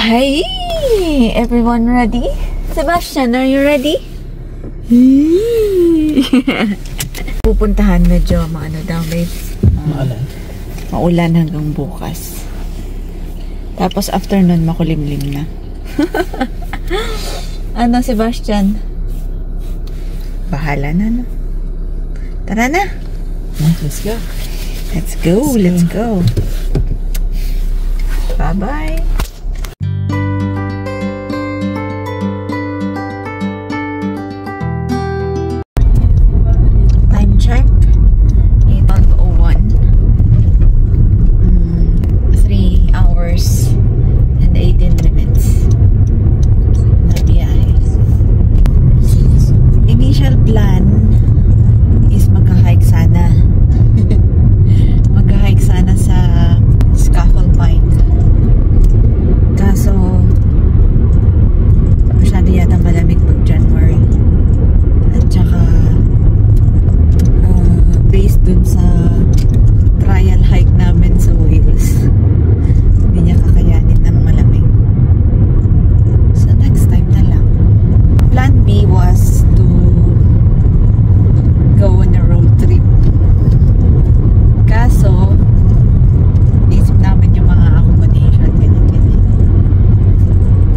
Hi! Everyone ready? Sebastian, are you ready? Pupuntahan medyo maano daw, babe. Maulan hanggang bukas. Tapos after nun, makulimlim na. Ano, Sebastian? Bahala na, no? Tara na! Let's go. Let's go, let's go. Bye-bye. Time check. 8:01. 3 hours and 18 minutes. Na biyahe. Initial plan is magka-hike sana. Mag-hike sana sa Scaffold Pine. Kaso masyado yata malamig pag January. At saka based dun sa trial hike namin sa Wales, hindi niya kakayanin ng malamig. So next time na lang. Plan B was to go on a road trip. Kaso isip namin yung mga accommodation, ganyan.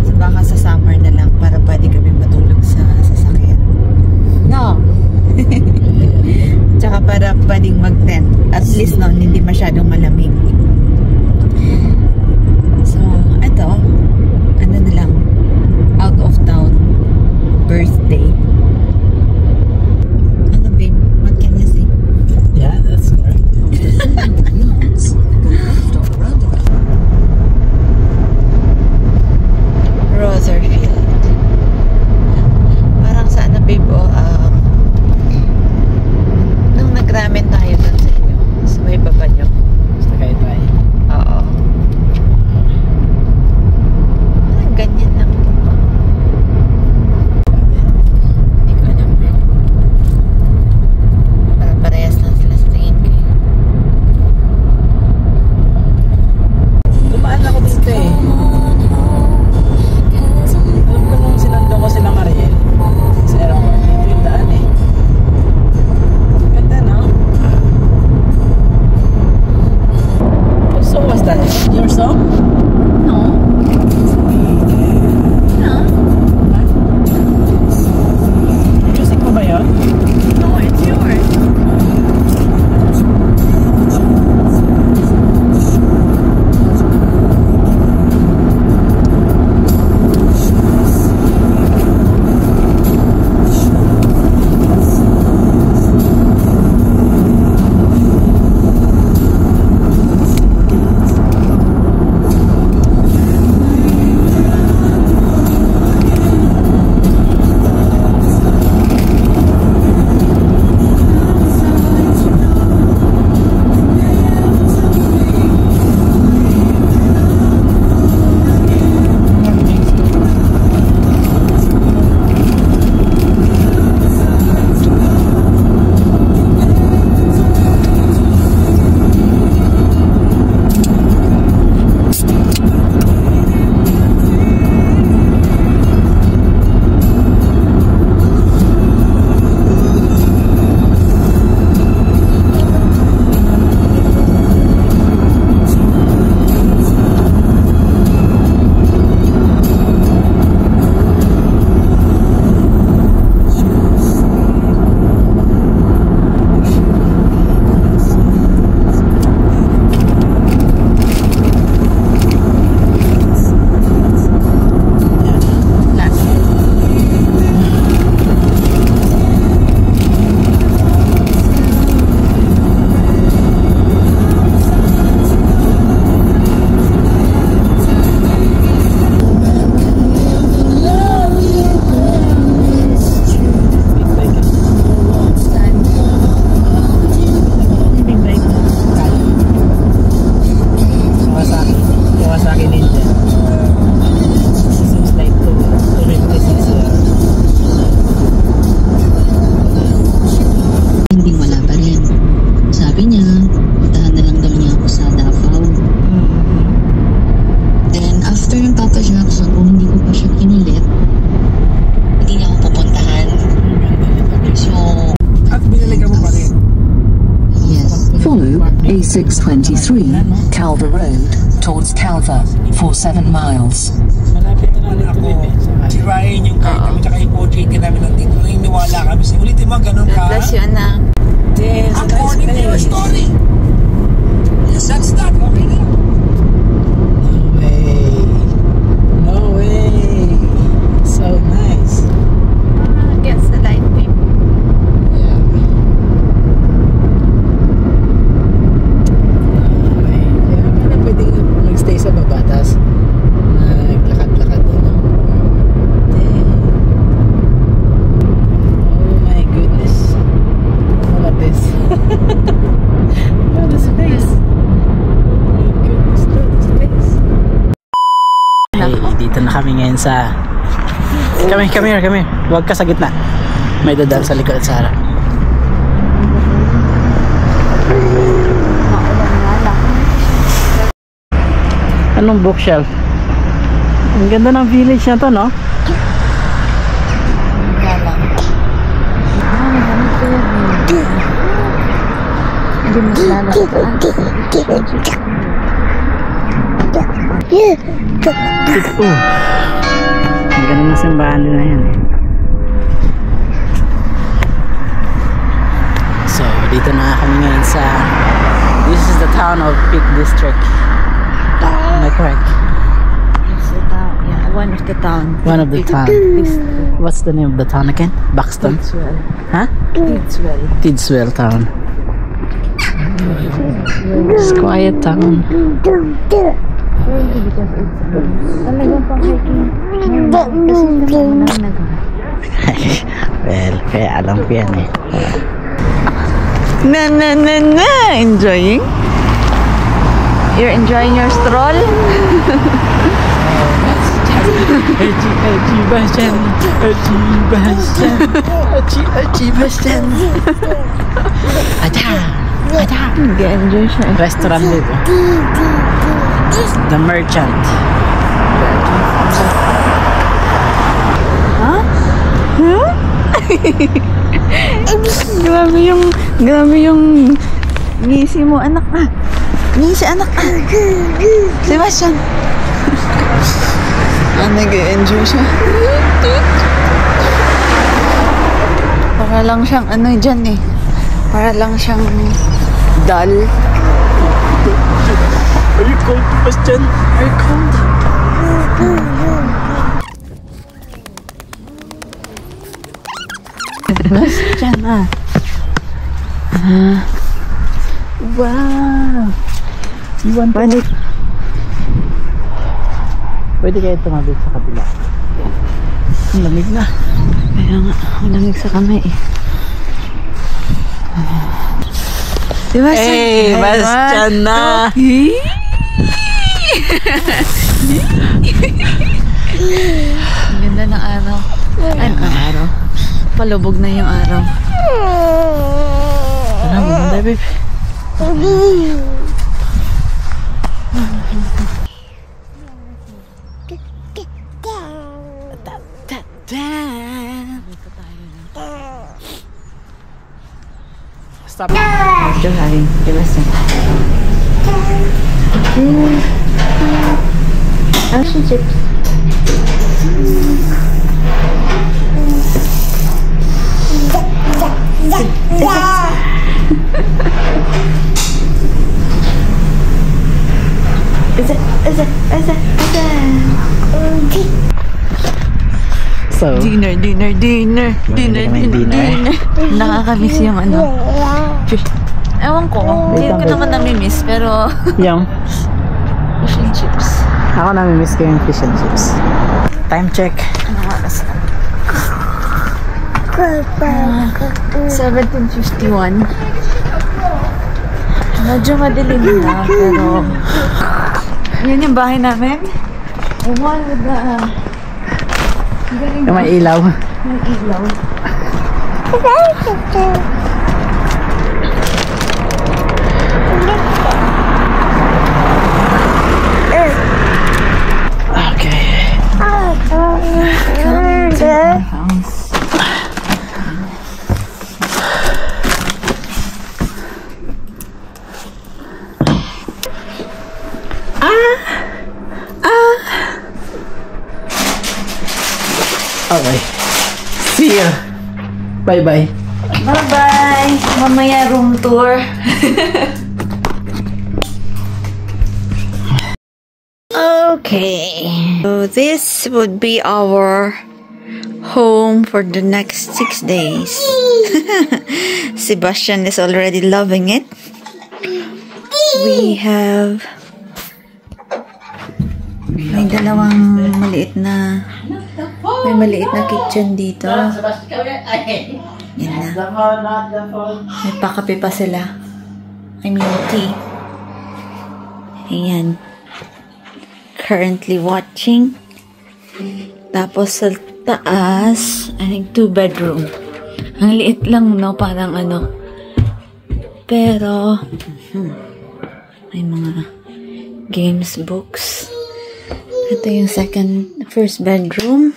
So baka sa summer na lang para pwede kami matulog sa sasakyan. No! Tsaka para pwedeng mag-tent. At least noon, hindi masyadong malamig. So, ito, ano na lang, out of town birthday. Ano, babe? What can you say? Yeah, that's correct. Rotherfield. Parang sa ano, babe, nung nag-ramen tayo dun sa inyo, sa may baba nyo. Basta kayo tayo. Oo. Parang ganyan lang. Hindi ko alam, bro. Parang parehas lang sila sa tingin ko. Dumaan ako dito eh. Alam ko nung sinandong ko silang Ariel sa airport. Dito yung daan eh. Ganda, no? So was that your song? No. No. Music mo ba yun? No, it's yours. 623 Calver Road towards Calver for 7 miles. Malapit na lang ako. Si Ryan yung car kami, tsaka yung OJT namin ng tito. Iniwala kami. Ulitin mo, ganun God ka. bless you, anak. Yes, a nice According to your place. story. Yes, that's that. Okay na. No way. No way. So nice. Against the light beam. Yeah. Okay. Kaya pala pwedeng mag-stay sa baba, tas naglakad-lakad din. Oh my goodness. Look at this. Look at the space. Oh my goodness, look at the space. Hey, dito na kami ngayon sa... Come here. Huwag ka sa gitna. May dadaan sa likod at sa harap. Anong bookshelf? Ang ganda ng village na to, no? Hindi mo lalakad. Ang ganda ng simbahan din na yan. So, dito na kami ngayon sa... This is the town of Peak District. Am I correct? It's the town. Yeah, one of the town. One of the town. What's the name of the town again? Buxton? Tidswell. Huh? Tidswell. Tidswell town. It's quiet town. Talagang pang hiking. Kasi naman nagawa. Well, kaya alam ko yan eh. Na. Enjoying? You're enjoying your stroll? Nag-enjoy siya. Restaurant dito. The Merchant. Grabe yung ngisi mo, anak ah. Ngisi, anak ah. Sebastian. Nag-enjoy siya. Para lang siyang ano dyan eh. Para lang siyang dull. Are you cold, Sebastian? Are you cold? Sebastian ah. Wow. Balik. Pwede kayo tumabit sa kabila. Ang lamig na. Kaya nga, ang lamig sa kamay eh. Sebastian. Hey, Sebastian na. Ang ganda ng araw. Ano araw? Palubog na yung araw. Tara, maganda, babe. Stop. Medyo haring. Sebastian. Action chips. So, Dinner. Nakakamiss yung ano. Fish. Ewan ko. Hindi ko naman nami-miss. Pero yung fish and chips. ako nami-miss ko yung fish and chips. Time check. Anong oras na? 17:51. Medyo madilim na. Pero yan yung bahay namin. Oh my God. Galing Yung may ilaw. may ilaw. Okay. Come to our house. Okay. See ya. Bye-bye. Bye-bye. Mamaya room tour. Okay. So this would be our home for the next 6 days. Sebastian is already loving it. We have may dalawang maliit na kitchen dito. Yan na. May pakape pa sila. I mean tea. Ayan. Currently watching. Tapos sa taas, I think 2 bedroom. Ang liit lang, no? Parang ano. Pero, may mga games books. Ito yung first bedroom.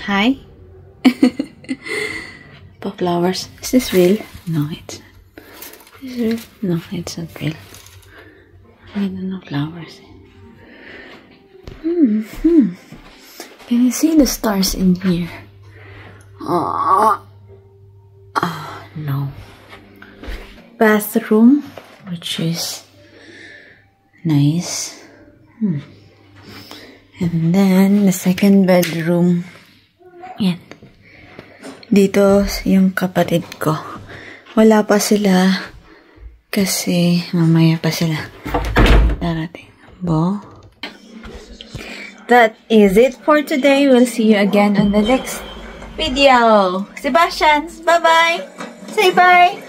Hi. Flowers. Is this real? No, it's not. Is it real? No, it's not real. I don't know flowers. Can you see the stars in here? No. Bathroom, which is nice. And then the second bedroom. Yan. Dito yung kapatid ko. Wala pa sila kasi mamaya pa sila darating. That is it for today. We'll see you again on the next video. Sebastian, bye-bye. Say bye.